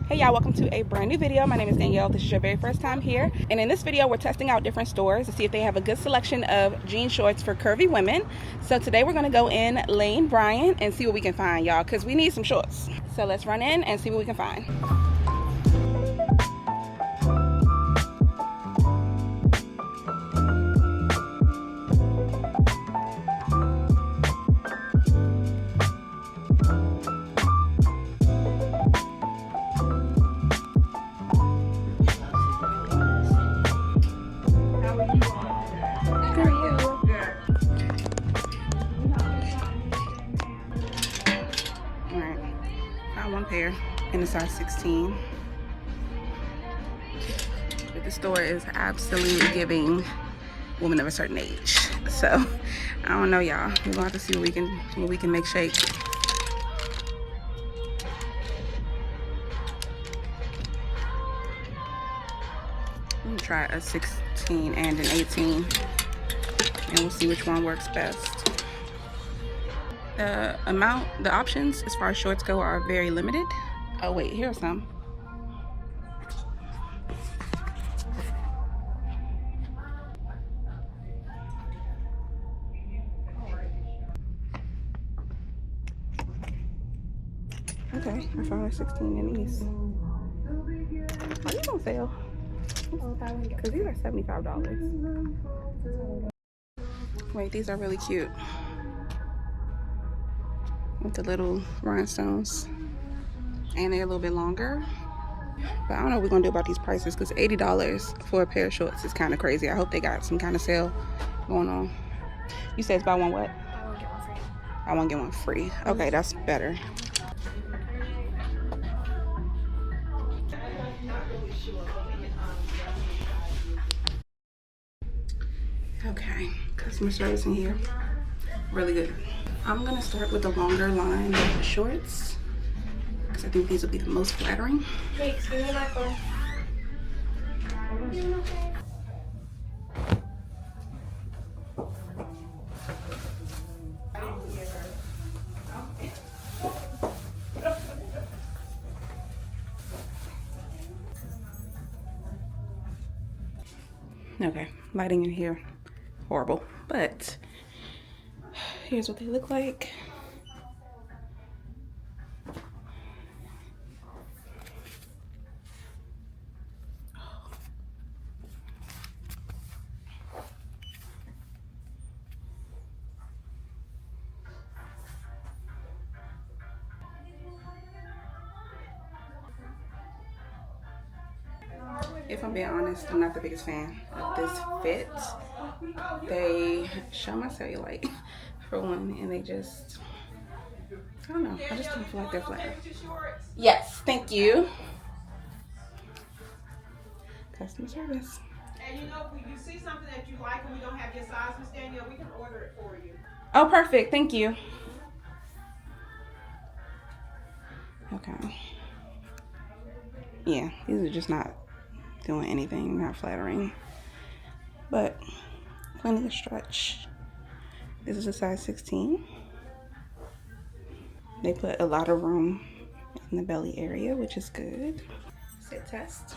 Hey y'all, welcome to a brand new video. My name is Danielle. This is your very first time here. And in this video, we're testing out different stores to see if they have a good selection of jean shorts for curvy women. So today we're gonna go in Lane Bryant and see what we can find, y'all, because we need some shorts. So let's run in and see what we can find. One pair in a size 16. But the store is absolutely giving women of a certain age. So I don't know, y'all. We're gonna have to see what we can make shake. I'm gonna try a 16 and an 18, and we'll see which one works best. The options as far as shorts go are very limited. Oh wait, here's some. Okay, I found a 16 in these. Oh, these on sale. Because these are $75. Wait, these are really cute. With the little rhinestones, and they're a little bit longer. But I don't know what we're gonna do about these prices, because $80 for a pair of shorts is kind of crazy. I hope they got some kind of sale going on. You said it's buy one what? I won't get one free. Okay, that's better. Okay, customer service in here, really good. I'm gonna start with the longer line of shorts because I think these will be the most flattering. Hey, excuse me, my phone. Okay, lighting in here, horrible, but here's what they look like. If I'm being honest, I'm not the biggest fan of this fit. They show my cellulite for one, and they just, I don't know, I just don't feel like they're flat. Yes, thank you. Customer service. And you know, if you see something that you like and we don't have your size, Miss Danielle, we can order it for you. Oh, perfect, thank you. Okay. Yeah, these are just not doing anything, not flattering, but plenty of stretch. This is a size 16. They put a lot of room in the belly area, which is good. Sit test.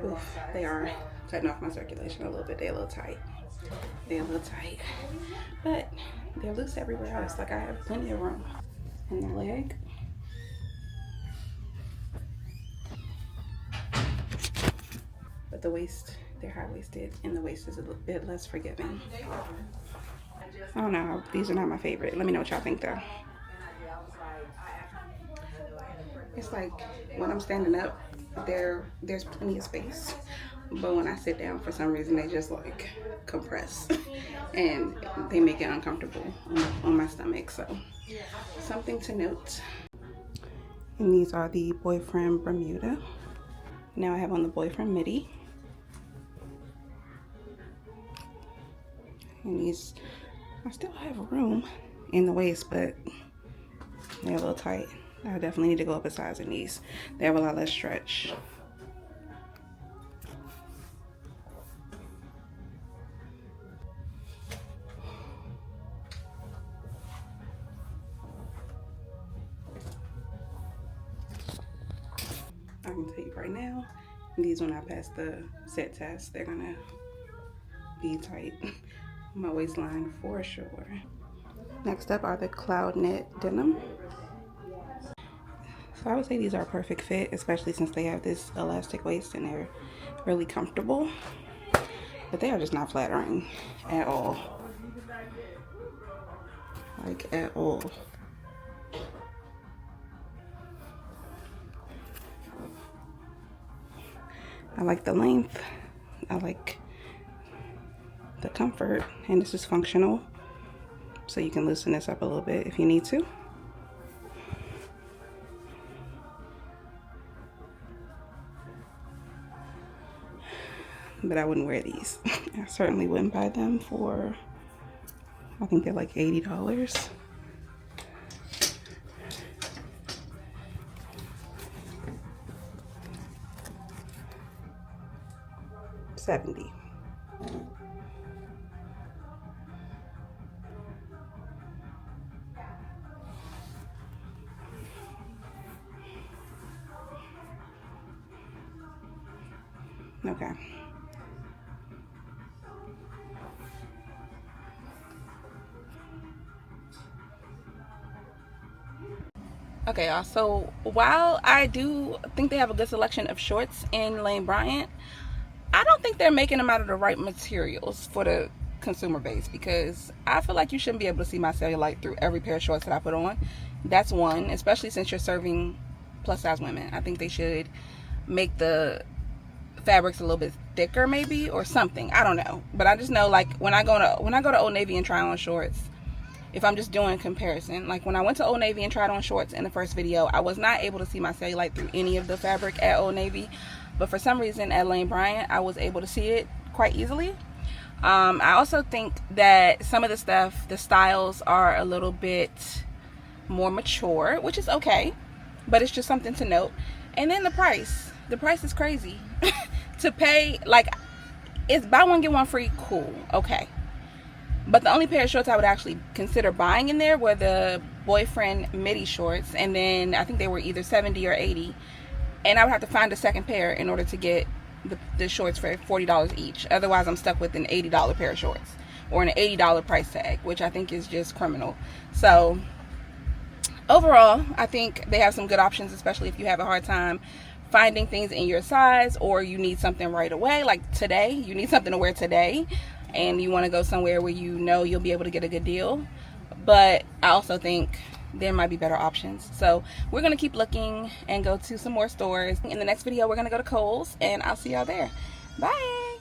Oof, they are cutting off my circulation a little bit. They're a little tight. But they're loose everywhere else. Like, I have plenty of room. And the leg. But the waist, they're high-waisted, and the waist is a little bit less forgiving. I don't know. These are not my favorite. Let me know what y'all think, though. It's like when I'm standing up, there's plenty of space, but when I sit down, for some reason they just like compress and they make it uncomfortable on my stomach. So something to note. And these are the boyfriend Bermuda. Now I have on the boyfriend midi, and these, I still have room in the waist, but they're a little tight. I definitely need to go up a size in these. They have a lot less stretch. can tell you right now, these when I pass the set test, they're gonna be tight. My waistline for sure. Next up are the cloud knit denim. So I would say these are a perfect fit, especially since they have this elastic waist and they're really comfortable. But they are just not flattering at all. Like, at all. I like the length. I like the comfort. And this is functional. So you can loosen this up a little bit if you need to. But I wouldn't wear these. I certainly wouldn't buy them for, I think they're like $80. $70. Okay. Okay, y'all, so while I do think they have a good selection of shorts in Lane Bryant, I don't think they're making them out of the right materials for the consumer base, because I feel like you shouldn't be able to see my cellulite through every pair of shorts that I put on. That's one, especially since you're serving plus size women. I think they should make the fabrics a little bit thicker maybe, or something. I don't know, but I just know, like, when I go to Old Navy and try on shorts, if I'm just doing a comparison, like when I went to Old Navy and tried on shorts in the first video, I was not able to see my cellulite through any of the fabric at Old Navy, but for some reason at Lane Bryant I was able to see it quite easily. I also think that some of the stuff, the styles are a little bit more mature, which is okay, but it's just something to note. And then the price is crazy. To pay, like, it's buy one get one free, cool, okay. But the only pair of shorts I would actually consider buying in there were the boyfriend midi shorts, and then I think they were either 70 or 80, and I would have to find a second pair in order to get the shorts for $40 each. Otherwise I'm stuck with an $80 pair of shorts, or an $80 price tag, which I think is just criminal. So overall, I think they have some good options, especially if you have a hard time finding things in your size, or you need something right away, like today, you need something to wear today, and you want to go somewhere where you know you'll be able to get a good deal. But I also think there might be better options. So we're going to keep looking and go to some more stores. In the next video, we're going to go to Kohl's, and I'll see y'all there. Bye.